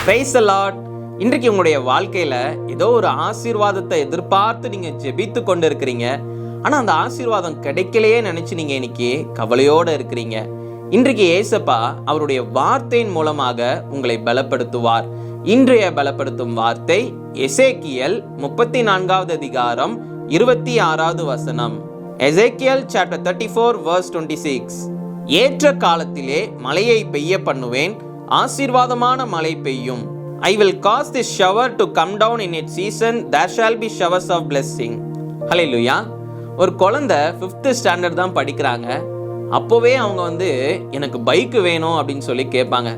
Praise the Lord. இன்றைக்கு உங்களுடைய வாழ்க்கையில ஏதோ ஒரு ஆசீர்வாதத்தை எதிர்பார்த்து நீங்க ஜெபித்து கொண்டு இருக்கிறீங்க. ஆனா அந்த ஆசீர்வாதம் கிடைக்கலையே நினைச்சு நீங்க இன்னைக்கு கவலையோட இருக்கிறீங்க. இன்றைக்கு ஏசப்பா அவருடைய வார்த்தையின் மூலமாக உங்களை பலப்படுத்துவார். இன்றைய பலப்படுத்தும் வார்த்தை எசேக்கியேல் 34வது அதிகாரம் 26வது வசனம். எசேக்கியேல் chapter 34 verse 26. ஏற்ற காலத்திலே மழையை பெய்ய பண்ணுவேன், ஆசீர்வாதமான மழை பெய்யும். I will cause this shower to come down in its season, there shall be showers of blessing. ஹல்லேலூயா. ஒரு குழந்தை 5th ஸ்டாண்டர்ட் தான் படிக்கிறாங்க. அப்போவே அவங்க எனக்கு பைக்கு வேணும் அப்படின்னு சொல்லி கேட்பாங்க.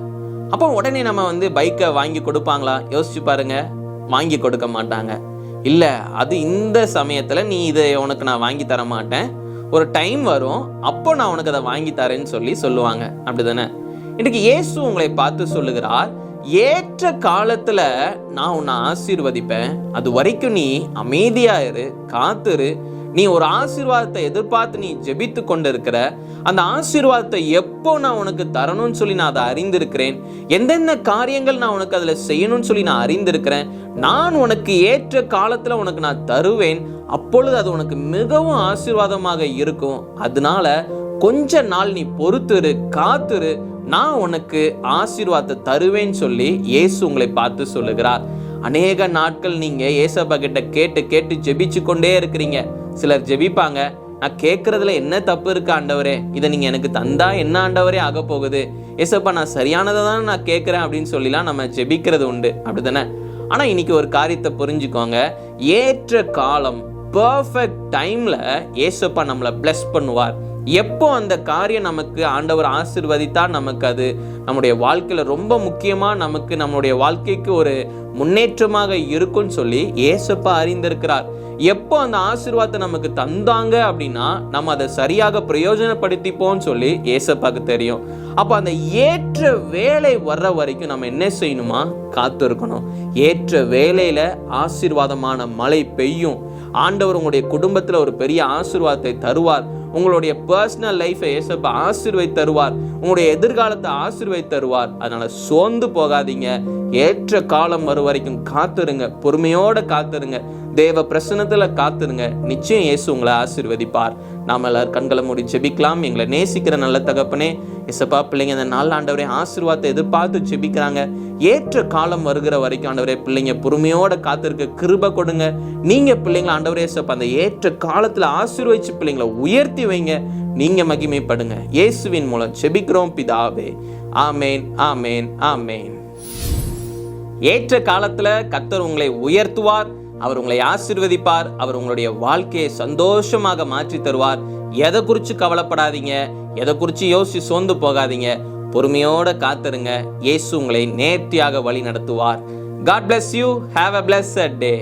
அப்போ உடனே நம்ம பைக்கை வாங்கி கொடுப்பாங்களா? யோசிச்சு பாருங்க, வாங்கி கொடுக்க மாட்டாங்க. இல்லை, அது இந்த சமயத்தில் நீ இதை உனக்கு நான் வாங்கி தர மாட்டேன், ஒரு டைம் வரும் அப்போ நான் உனக்கு அதை வாங்கி தரேன்னு சொல்லுவாங்க. அப்படிதானே? இன்னைக்கு இயேசு உங்களை பார்த்து சொல்லுகிறார், ஏற்ற காலத்துல நான் உன்னை ஆசீர்வதிப்பேன், அது வரைக்கும் நீ அமைதியா இரு, காத்துரு. நீ ஒரு ஆசீர்வாதத்தை எதிர்பார்த்து நீ ஜெபித்து கொண்டு இருக்கிற அந்த ஆசீர்வாதத்தை எப்போ நான் உனக்கு தரணும்னு சொல்லி நான் அதை அறிந்திருக்கிறேன். எந்தெந்த காரியங்கள் நான் உனக்கு அதுல செய்யணும்னு சொல்லி நான் அறிந்திருக்கிறேன். நான் உனக்கு ஏற்ற காலத்துல உனக்கு நான் தருவேன், அப்பொழுது அது உனக்கு மிகவும் ஆசீர்வாதமாக இருக்கும். அதனால கொஞ்ச நாள் நீ பொறுத்துரு, காத்துரு, நான் உனக்கு ஆசீர்வாதத்தை தருவேன்னு சொல்லி இயேசு உங்களை பார்த்து சொல்லுகிறார். அநேக நாட்கள் நீங்க ஏசப்பா கிட்ட கேட்டு கேட்டு ஜெபிச்சு கொண்டே இருக்கிறீங்க. சிலர் ஜெபிப்பாங்க, நான் கேட்கறதுல என்ன தப்பு இருக்கு ஆண்டவரே, இதை நீங்க எனக்கு தந்தா என்ன ஆண்டவரே ஆக போகுது, ஏசப்பா நான் சரியானதை தானே நான் கேட்கிறேன் அப்படின்னு சொல்லிலாம் நம்ம ஜெபிக்கிறது உண்டு. அப்படித்தானே? ஆனா இன்னைக்கு ஒரு காரியத்தை புரிஞ்சுக்கோங்க, ஏற்ற காலம், பர்ஃபெக்ட் டைம்ல ஏசப்பா நம்மளை பிளஸ் பண்ணுவார். எப்போ அந்த காரியம் நமக்கு ஆண்டவர் ஆசீர்வதித்தா நமக்கு அது நம்முடைய வாழ்க்கையில ரொம்ப முக்கியமா, நமக்கு நம்மளுடைய வாழ்க்கைக்கு ஒரு முன்னேற்றமாக இருக்கும்னு சொல்லி ஏசப்பா அறிந்திருக்கிறார். எப்போ அந்த ஆசீர்வாதத்தை நமக்கு தந்தாங்க அப்படின்னா நம்ம அதை சரியாக பிரயோஜனப்படுத்திப்போம்னு சொல்லி ஏசப்பாக்கு தெரியும். அப்போ அந்த ஏற்ற வேலை வர்ற வரைக்கும் நம்ம என்ன செய்யணுமா? காத்து இருக்கணும். ஏற்ற வேலையில ஆசீர்வாதமான மழை பெய்யும். ஆண்டவர் உங்களுடைய குடும்பத்துல ஒரு பெரிய ஆசீர்வாதத்தை தருவார். உங்களுடைய பர்சனல் லைஃபை ஏசப்பா ஆசீர்வதி தருவார். உங்களுடைய எதிர்காலத்தை ஆசீர்வதி தருவார். அதனால சோர்ந்து போகாதீங்க. ஏற்ற காலம் வரும் வரைக்கும் காத்துருங்க, பொறுமையோட காத்துருங்க, தேவ பிரசன்னத்துல காத்துருங்க. நிச்சயம் இயேசு உங்களை ஆசீர்வதிப்பார். நாம எல்லாரும் கண்களை மூடி ஜெபிக்கலாம். எங்களை நேசிக்கிற நல்ல தகப்பனே, ஏசப்பா, பிள்ளைங்க இந்த நாள் ஆண்டவரே ஆசீர்வாதத்தை எதிர்பார்த்து ஜெபிக்கிறாங்க. ஏற்ற காலம் வருகிற வரைக்கும் ஆண்டவரே பிள்ளைங்க பொறுமையோட காத்திருக்க கிருபை கொடுங்க. நீங்க பிள்ளைங்களை ஆண்டவரே ஏசப்பா அந்த ஏற்ற காலத்துல ஆசீர்வதிச்சு பிள்ளைங்களை உயர்த்தி வைங்க. நீங்க மகிமைப்படுங்க. இயேசுவின் மூலம் ஜெபிக்கிறோம் பிதாவே. ஆமேன், ஆமேன், ஆமேன். ஏற்ற காலத்துல கர்த்தர் உங்களை உயர்த்துவார், அவர் உங்களை ஆசீர்வதிப்பார், அவர் உங்களுடைய வாழ்க்கையை சந்தோஷமாக மாற்றி தருவார். எதை குறிச்சு கவலைப்படாதீங்க, எதை குறிச்சு யோசிச்சு சோர்ந்து போகாதீங்க, பொறுமையோட காத்துருங்க. இயேசு உங்களை நேர்த்தியாக வழி நடத்துவார். God bless you. Have a blessed day.